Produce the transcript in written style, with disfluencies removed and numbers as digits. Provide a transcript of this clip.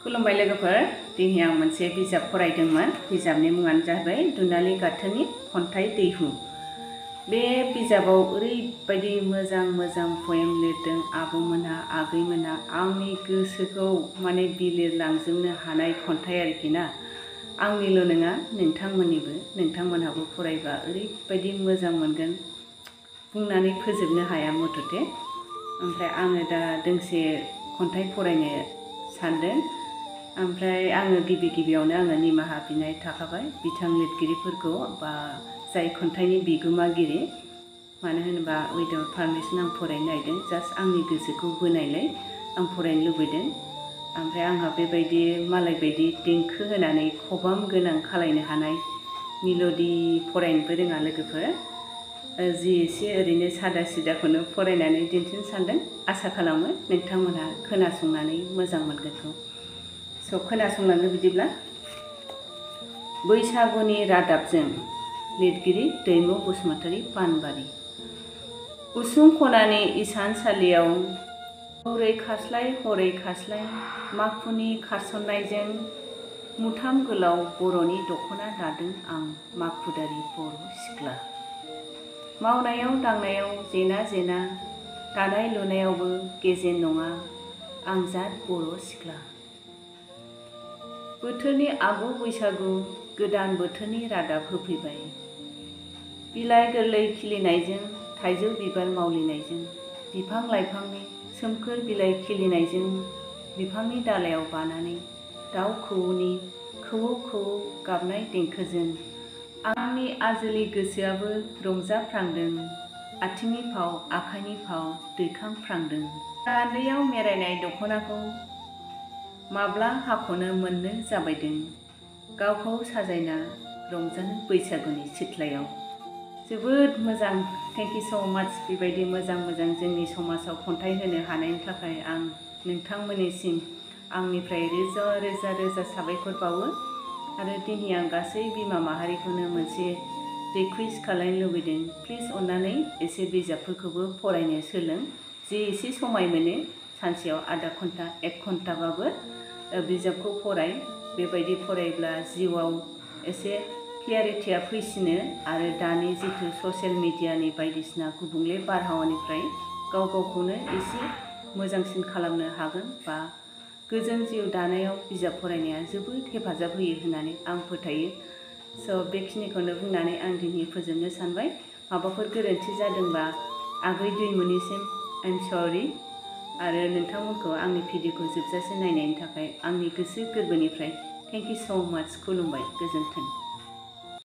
खुलुमबाय लोगोफोर, दिनै आं मोनसे बिजाब फरायदोंमोन। बिजाबनि मुङानो जाहैबाय दुनालि गाथोननि खन्थाइ दैहु। बे बिजाबाव ओरैबायदि मोजां मोजां पएम लिरदों आब'मोनहा, आगैमोनहा। आंनि गोसोखौ माने बिलिरलांजोबनो हानाय खन्थाइ आरोखि ना। आंनिल' नङा, नोंथांमोनहाबो फरायबा ओरैबायदि मोजां मोनगोन, बुंनानै फोजोबनो हाया मथथे। ओमफ्राय आङो दा दोंसे खन्थाइ फरायनो सानदों। ओमफ्राय आङो गिबियावनो आङो निमाहा बिनाय थाखाबाय बिथां लिरगिरिफोरखौ, बा जाय खन्थाइनि बिगोमागिरि। मानो होनोबा उइदाउट पारमिसन आं फरायनो नागिरदों, जास्ट आंनि गोसोखौ बोनायलाय आं फरायनो लुबैदों। ओमफ्राय आंहा बेबायदि मालाय बायदि देंखो होनानै खबाम गोनां खालायनो हानाय मिल'दि फरायनोबो रोङा लोगोफोर। जि एसे ओरैनो सादा सिदाखौनो फरायनानै दिन्थिनो सानदों। आसा खालामो नोंथांमोनहा खोनासंनानै मोजां मोनगोनखौ। स' खोनासंलांदो बिदिब्ला। बैसागुनि रादाबजों, लिरगिरि दैमु बसुमतारी पानबारि। उसुं खनानि इसानसालियाव हरै खारस्लाय माखुनि खारसननायजों मुथाम गोलाव बर'नि दख'ना दादों आं माखुदारि बर' सिख्ला। मावनायाव दांनायाव जेना दानाय लुनायावबो गेजेन नङा आं जात बर' सिख्ला। बोथोरनि आगु बैसागु, गोदान बोथोरनि रादाब होफैबाय। बिलाइ गोरलै खिलिनायजों, थाइजौ बिबार मावलिनायजों, बिफां लाइफांनि सोमखोर बिलाइ खिलिनायजों, बिफांनि दालायाव बानानै दाउ खौवौनि खौवौ गाबनाय देंखोजों आंनि आजोलि गोसोआबो रंजाफ्रांदों। आथिंनि फाव आखाइनि फाव दैखांफ्रांदों। गान्दैयाव मेरायनाय दख'नाखौ माब्ला हाख'नो मोननो जाबायदों। गावखौ साजायना रंजानो बैसागुनि सिथ्लायाव। जोबोद मोजां, थेंक इउ स' माच। बेबायदि मोजां जोंनि समाजाव खन्थाइ होनो हानायनि थाखाय आं नोंथांमोननिसिम आंनिफ्राय रोजा साबायखर बावो। आरो दिनै आं गासै बिमा माहारिखौनो मोनसे रिकुवेस्ट खालामनो लुबैदों, प्लिज अननानै एसे बिजाबफोरखौबो फरायनो सोलों। जि एसे समाय मोनो, सानसेयाव आधा घन्टा 1 घन्टाबाबो बिजाबखौ फराय। बेबायदि फरायब्ला जिउआव एसे क्लियारिटिया फैसिनो आरो दानि जिथु ससियेल मिडियानि बायदिसिना गुबुंले बारहावानिफ्राय गावखौनो एसे मोजांसिन खालामनो हागोन, बा गोजोन जिउ दानायाव बिजाब फरायनाया जोबोद हेफाजाब होयो होननानै आं फोथायो। स' बेखिनिखौनो बुंनानै आं दिनै फोजोबनो सानबाय। माबाफोर गोरोन्थि जादोंबा आगै दैमुनिसिम आइ एम सरि। आरो नोंथांमोनखौ आंनि भिडिअखौ जोबजासे नायनायनि थाखाय आंनि गोसो गोरबोनिफ्राय थेंक इउ स' माच। खुलुमबाय, गोजोन्थों।